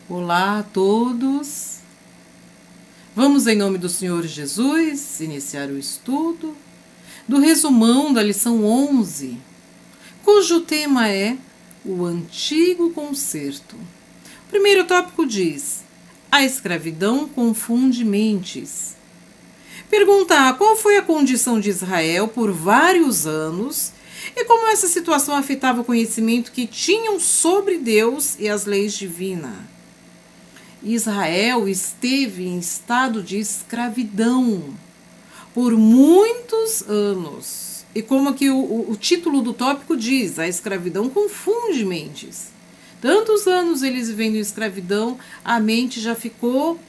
Olá a todos. Vamos, em nome do Senhor Jesus, iniciar o estudo do resumão da lição 11, cujo tema é o Antigo Concerto. O primeiro tópico diz: a escravidão confunde mentes. Pergunta A: qual foi a condição de Israel por vários anos e como essa situação afetava o conhecimento que tinham sobre Deus e as leis divinas? Israel esteve em estado de escravidão por muitos anos. E como aqui o título do tópico diz, a escravidão confunde mentes. Tantos anos eles vivendo em escravidão, a mente já ficou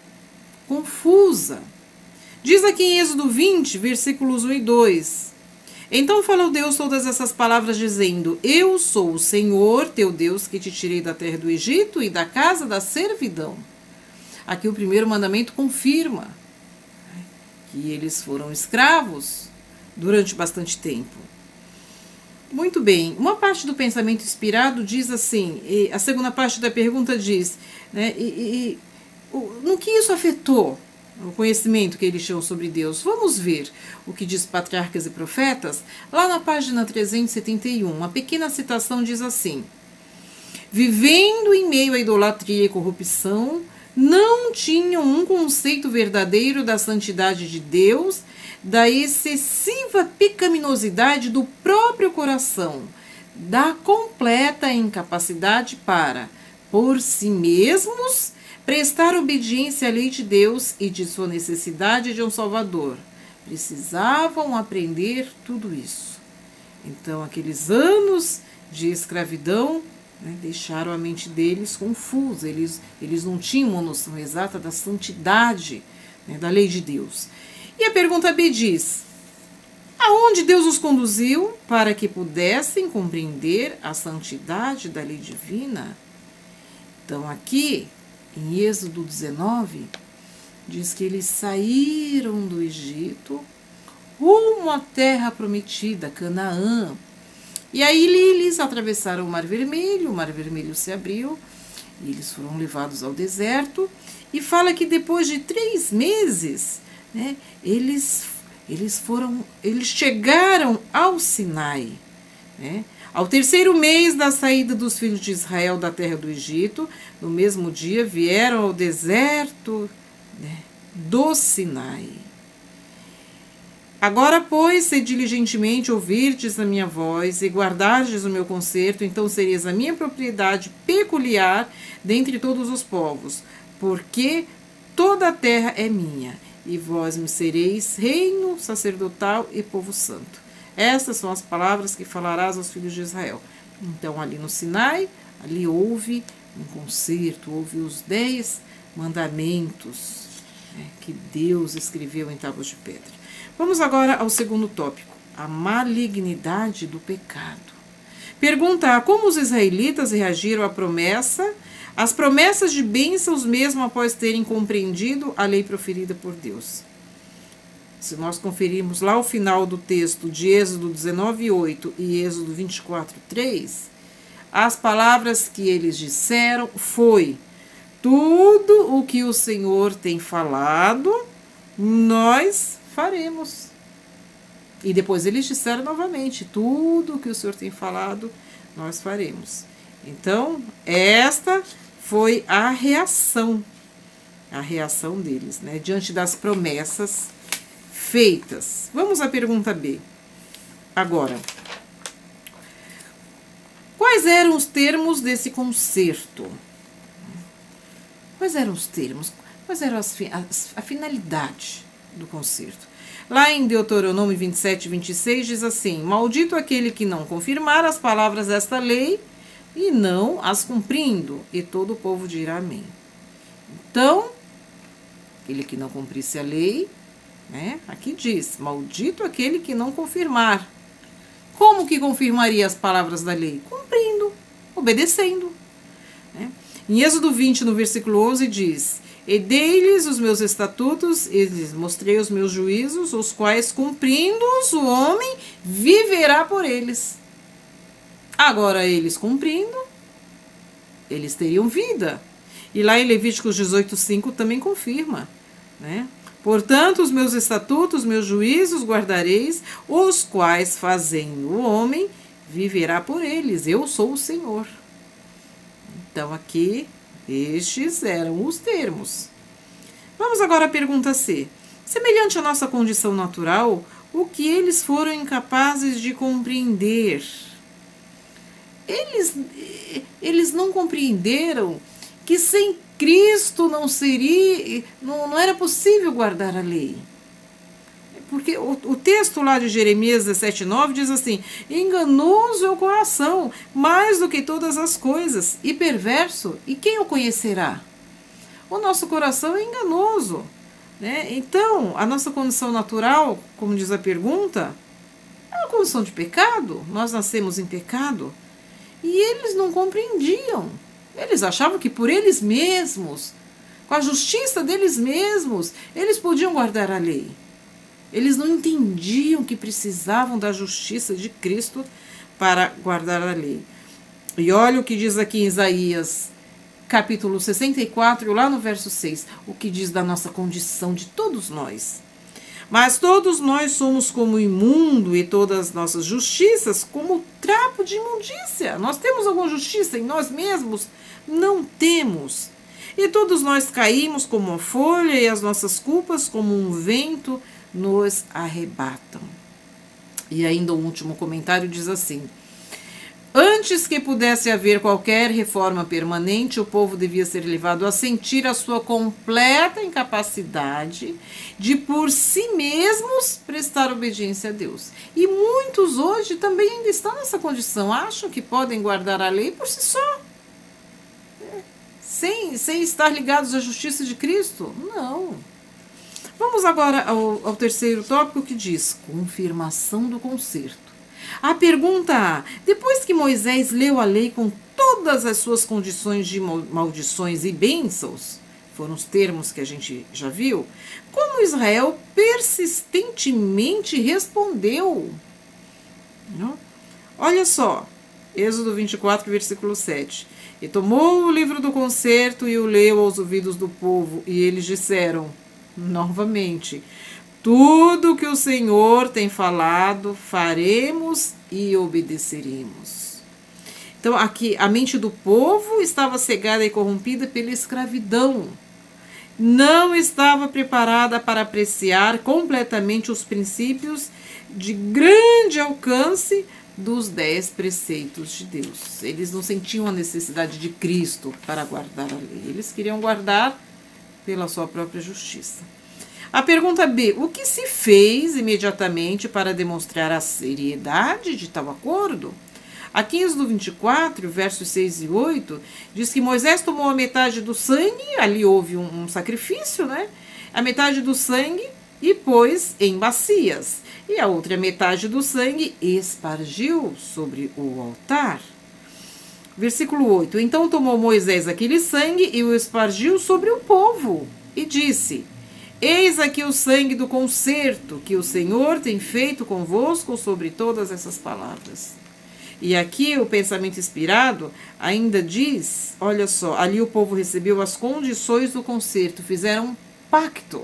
confusa. Diz aqui em Êxodo 20, versículos 1 e 2. Então falou Deus todas essas palavras, dizendo: Eu sou o Senhor, teu Deus, que te tirei da terra do Egito e da casa da servidão. Aqui o primeiro mandamento confirma que eles foram escravos durante bastante tempo. Muito bem, uma parte do pensamento inspirado diz assim, e a segunda parte da pergunta diz, né, no que isso afetou o conhecimento que eles tinham sobre Deus? Vamos ver o que diz Patriarcas e Profetas, lá na página 371. Uma pequena citação diz assim: vivendo em meio à idolatria e corrupção, não tinham um conceito verdadeiro da santidade de Deus, da excessiva pecaminosidade do próprio coração, da completa incapacidade para, por si mesmos, prestar obediência à lei de Deus e de sua necessidade de um Salvador. Precisavam aprender tudo isso. Então, aqueles anos de escravidão, deixaram a mente deles confusa, eles não tinham uma noção exata da santidade, da lei de Deus. E a pergunta B diz: aonde Deus os conduziu para que pudessem compreender a santidade da lei divina? Então aqui, em Êxodo 19, diz que eles saíram do Egito rumo à terra prometida, Canaã. E aí eles atravessaram o Mar Vermelho se abriu, e eles foram levados ao deserto, e fala que depois de 3 meses, eles chegaram ao Sinai. Ao 3º mês da saída dos filhos de Israel da terra do Egito, no mesmo dia vieram ao deserto do Sinai. Agora, pois, se diligentemente ouvirdes a minha voz e guardardes o meu concerto, então sereis a minha propriedade peculiar dentre todos os povos, porque toda a terra é minha, e vós me sereis reino sacerdotal e povo santo. Estas são as palavras que falarás aos filhos de Israel. Então, ali no Sinai, ali houve um concerto, houve os 10 mandamentos que Deus escreveu em tábuas de pedra. Vamos agora ao segundo tópico, a malignidade do pecado. Pergunta A: como os israelitas reagiram à promessa, às promessas de bênçãos mesmo após terem compreendido a lei proferida por Deus? Se nós conferirmos lá o final do texto de Êxodo 19:8 e Êxodo 24:3, as palavras que eles disseram foi: tudo o que o Senhor tem falado, nós faremos. E depois eles disseram novamente: tudo o que o Senhor tem falado, nós faremos. Então, esta foi a reação deles, diante das promessas feitas. Vamos à pergunta B. Agora, quais eram os termos desse concerto? Quais eram os termos? Quais eram a finalidade do concerto? Lá em Deuteronômio 27:26 diz assim: maldito aquele que não confirmar as palavras desta lei e não as cumprindo, e todo o povo dirá amém. Então, aquele que não cumprisse a lei, aqui diz, maldito aquele que não confirmar. Como que confirmaria as palavras da lei? Cumprindo, obedecendo. Em Êxodo 20, no versículo 11, diz: e dei-lhes os meus estatutos, e lhes mostrei os meus juízos, os quais, cumprindo-os, o homem viverá por eles. Agora, eles cumprindo, eles teriam vida. E lá em Levíticos 18:5 também confirma, né? Portanto, os meus estatutos, meus juízos guardareis, os quais fazendo o homem viverá por eles. Eu sou o Senhor. Então aqui, estes eram os termos. Vamos agora à pergunta C. Semelhante à nossa condição natural, o que eles foram incapazes de compreender? Eles não compreenderam que sem Cristo não era possível guardar a lei. Porque o texto lá de Jeremias 17:9 diz assim: enganoso é o coração, mais do que todas as coisas, e perverso, e quem o conhecerá? O nosso coração é enganoso, né? Então, a nossa condição natural, como diz a pergunta, é uma condição de pecado. Nós nascemos em pecado. E eles não compreendiam. Eles achavam que por eles mesmos, com a justiça deles mesmos, eles podiam guardar a lei. Eles não entendiam que precisavam da justiça de Cristo para guardar a lei. E olha o que diz aqui em Isaías, capítulo 64, lá no verso 6, o que diz da nossa condição de todos nós. Mas todos nós somos como imundo, e todas as nossas justiças como trapo de imundícia. Nós temos alguma justiça em nós mesmos? Não temos. E todos nós caímos como uma folha, e as nossas culpas, como um vento, nos arrebatam. E ainda o último comentário diz assim: antes que pudesse haver qualquer reforma permanente, o povo devia ser levado a sentir a sua completa incapacidade de por si mesmos prestar obediência a Deus. E muitos hoje também ainda estão nessa condição, acham que podem guardar a lei por si só, sem estar ligados à justiça de Cristo. Não. Vamos agora ao terceiro tópico, que diz confirmação do conserto. A pergunta A: depois que Moisés leu a lei com todas as suas condições de maldições e bênçãos, foram os termos que a gente já viu, como Israel persistentemente respondeu? Não? Olha só, Êxodo 24, versículo 7. E tomou o livro do concerto e o leu aos ouvidos do povo, e eles disseram, novamente: tudo que o Senhor tem falado, faremos e obedeceremos. Então, aqui, a mente do povo estava cegada e corrompida pela escravidão. Não estava preparada para apreciar completamente os princípios de grande alcance dos 10 preceitos de Deus. Eles não sentiam a necessidade de Cristo para guardar a lei. Eles queriam guardar pela sua própria justiça. A pergunta B: o que se fez imediatamente para demonstrar a seriedade de tal acordo? Aqui em Êxodo 24, versos 6 e 8, diz que Moisés tomou a metade do sangue, ali houve um sacrifício, né? A metade do sangue e pôs em bacias, e a outra metade do sangue espargiu sobre o altar. Versículo 8: então tomou Moisés aquele sangue e o espargiu sobre o povo, e disse: eis aqui o sangue do concerto que o Senhor tem feito convosco sobre todas essas palavras. E aqui o pensamento inspirado ainda diz, olha só, ali o povo recebeu as condições do concerto, fizeram um pacto.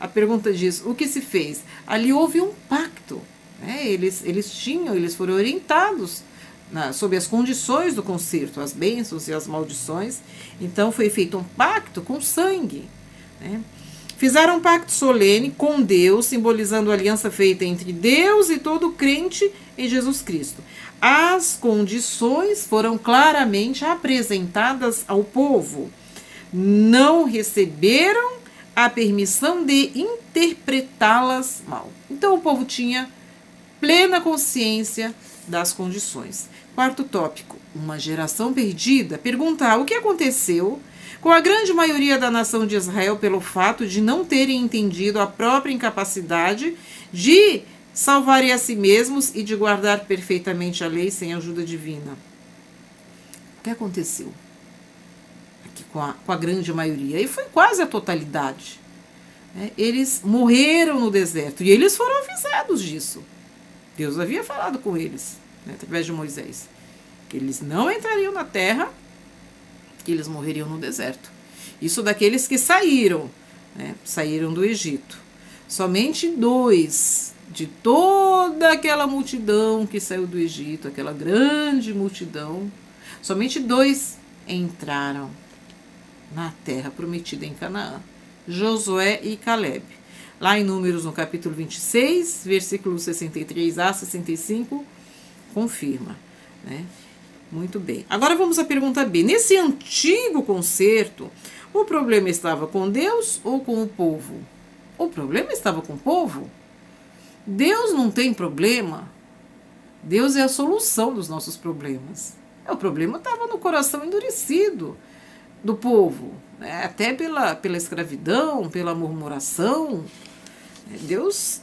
A pergunta diz, o que se fez? Ali houve um pacto, né? Eles foram orientados sobre as condições do concerto, as bênçãos e as maldições. Então foi feito um pacto com sangue, né? Fizeram um pacto solene com Deus, simbolizando a aliança feita entre Deus e todo crente em Jesus Cristo. As condições foram claramente apresentadas ao povo. Não receberam a permissão de interpretá-las mal. Então o povo tinha plena consciência das condições. Quarto tópico: uma geração perdida. Perguntar o que aconteceu com a grande maioria da nação de Israel pelo fato de não terem entendido a própria incapacidade de salvarem a si mesmos e de guardar perfeitamente a lei sem ajuda divina. O que aconteceu aqui com a grande maioria? E foi quase a totalidade. Eles morreram no deserto e eles foram avisados disso. Deus havia falado com eles, através de Moisés, que eles não entrariam na terra que eles morreriam no deserto. Isso daqueles que saíram, né? Saíram do Egito. Somente 2 de toda aquela multidão que saiu do Egito, aquela grande multidão, somente 2 entraram na terra prometida em Canaã, Josué e Caleb. Lá em Números, no capítulo 26, versículos 63 a 65, confirma, né? Muito bem. Agora vamos à pergunta B. Nesse antigo concerto, o problema estava com Deus ou com o povo? O problema estava com o povo. Deus não tem problema. Deus é a solução dos nossos problemas. O problema estava no coração endurecido do povo, né? Até pela escravidão, pela murmuração. Deus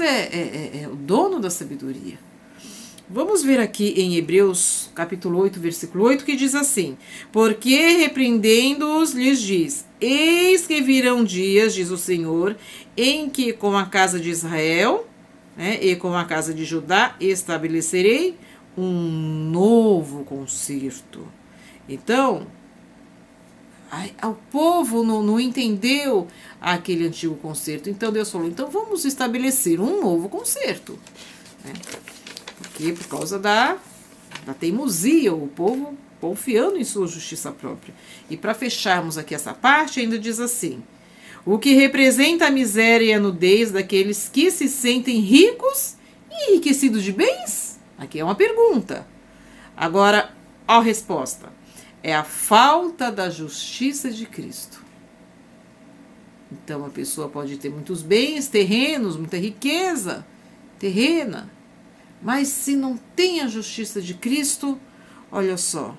é o dono da sabedoria. Vamos ver aqui em Hebreus capítulo 8, versículo 8, que diz assim: porque repreendendo-os lhes diz, eis que virão dias, diz o Senhor, em que com a casa de Israel, né, e com a casa de Judá estabelecerei um novo concerto. Então, o povo não entendeu aquele antigo concerto. Então Deus falou, então vamos estabelecer um novo concerto, né? Porque por causa da teimosia, o povo confiando em sua justiça própria. E para fecharmos aqui essa parte, ainda diz assim: o que representa a miséria e a nudez daqueles que se sentem ricos e enriquecidos de bens? Aqui é uma pergunta. Agora, a resposta é a falta da justiça de Cristo. Então, a pessoa pode ter muitos bens terrenos, muita riqueza terrena, mas se não tem a justiça de Cristo, olha só,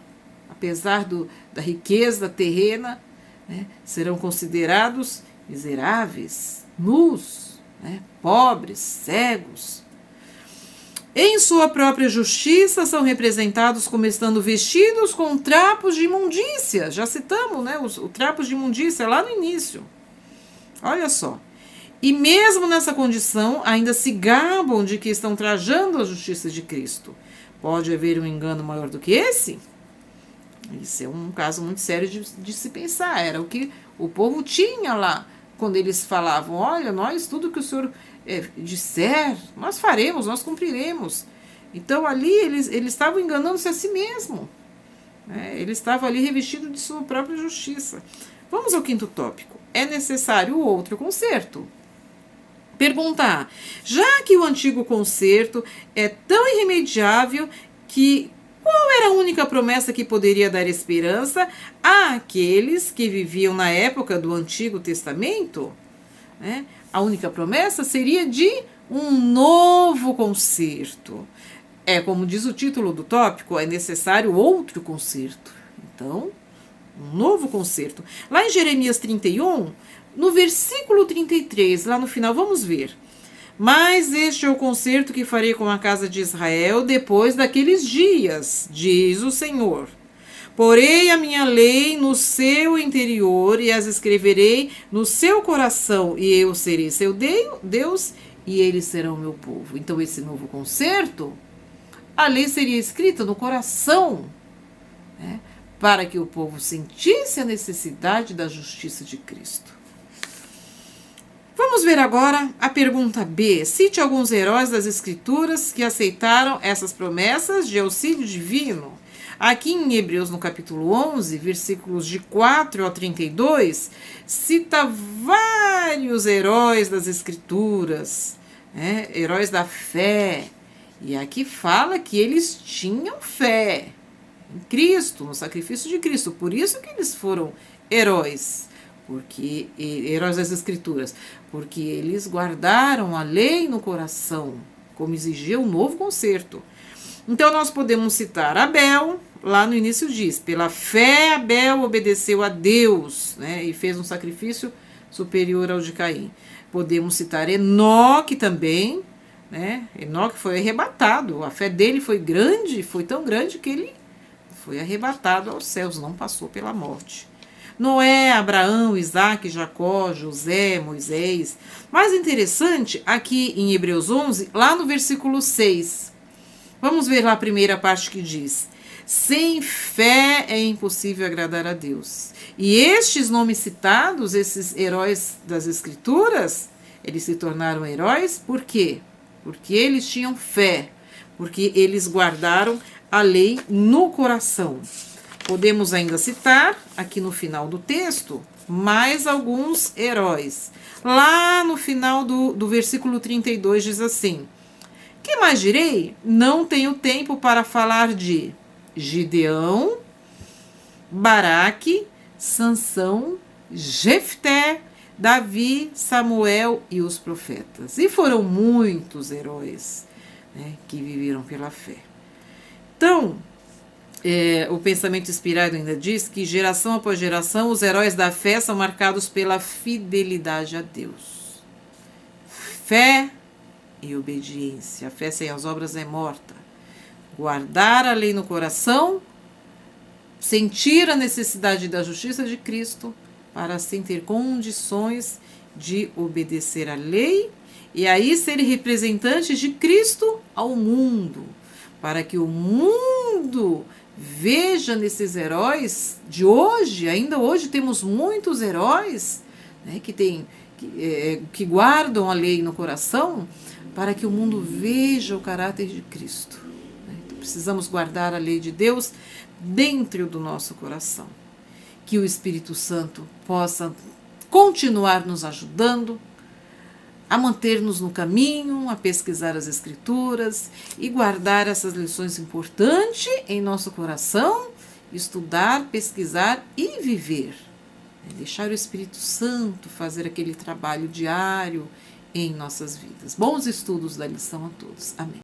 apesar da riqueza terrena, né, serão considerados miseráveis, nus, né, pobres, cegos. Em sua própria justiça são representados como estando vestidos com trapos de imundícia. Já citamos, né, os trapos de imundícia lá no início. Olha só. E mesmo nessa condição, ainda se gabam de que estão trajando a justiça de Cristo. Pode haver um engano maior do que esse? Isso é um caso muito sério de se pensar. Era o que o povo tinha lá, quando eles falavam, olha, nós, tudo que o Senhor disser, nós faremos, nós cumpriremos. Então ali eles estavam enganando-se a si mesmo, né? Ele estava ali revestido de sua própria justiça. Vamos ao quinto tópico. É necessário outro conserto. Perguntar, já que o antigo concerto é tão irremediável, que qual era a única promessa que poderia dar esperança àqueles que viviam na época do Antigo Testamento? Né? A única promessa seria de um novo concerto. É como diz o título do tópico, é necessário outro concerto. Então, um novo concerto. Lá em Jeremias 31, no versículo 33, lá no final, vamos ver. Mas este é o concerto que farei com a casa de Israel depois daqueles dias, diz o Senhor. Porei a minha lei no seu interior e as escreverei no seu coração, e eu serei seu Deus e eles serão meu povo. Então esse novo concerto, a lei seria escrita no coração, né, para que o povo sentisse a necessidade da justiça de Cristo. Vamos ver agora a pergunta B. Cite alguns heróis das Escrituras que aceitaram essas promessas de auxílio divino. Aqui em Hebreus, no capítulo 11, versículos de 4 a 32, cita vários heróis das Escrituras, né? Heróis da fé. E aqui fala que eles tinham fé em Cristo, no sacrifício de Cristo. Por isso que eles foram heróis. Porque heróis das Escrituras, porque eles guardaram a lei no coração, como exigia o novo concerto. Então nós podemos citar Abel, lá no início diz, pela fé Abel obedeceu a Deus, né, e fez um sacrifício superior ao de Caim. Podemos citar Enoque também, né, Enoque foi arrebatado, a fé dele foi grande, foi tão grande que ele foi arrebatado aos céus, não passou pela morte. Noé, Abraão, Isaac, Jacó, José, Moisés. Mais interessante, aqui em Hebreus 11, lá no versículo 6. Vamos ver lá a primeira parte que diz: Sem fé é impossível agradar a Deus. E estes nomes citados, esses heróis das Escrituras, eles se tornaram heróis por quê? Porque eles tinham fé, porque eles guardaram a lei no coração. Podemos ainda citar, aqui no final do texto, mais alguns heróis. Lá no final do versículo 32 diz assim: que mais direi? Não tenho tempo para falar de Gideão, Baraque, Sansão, Jefté, Davi, Samuel e os profetas. E foram muitos heróis, né, que viveram pela fé. Então, o pensamento inspirado ainda diz que geração após geração os heróis da fé são marcados pela fidelidade a Deus. Fé e obediência. A fé sem as obras é morta. Guardar a lei no coração, sentir a necessidade da justiça de Cristo, para assim ter condições de obedecer à lei e aí ser representante de Cristo ao mundo, para que o mundo veja nesses heróis de hoje. Ainda hoje temos muitos heróis, né, que guardam a lei no coração, para que o mundo veja o caráter de Cristo. Então, precisamos guardar a lei de Deus dentro do nosso coração. Que o Espírito Santo possa continuar nos ajudando a manter-nos no caminho, a pesquisar as Escrituras e guardar essas lições importantes em nosso coração, estudar, pesquisar e viver. Deixar o Espírito Santo fazer aquele trabalho diário em nossas vidas. Bons estudos da lição a todos. Amém.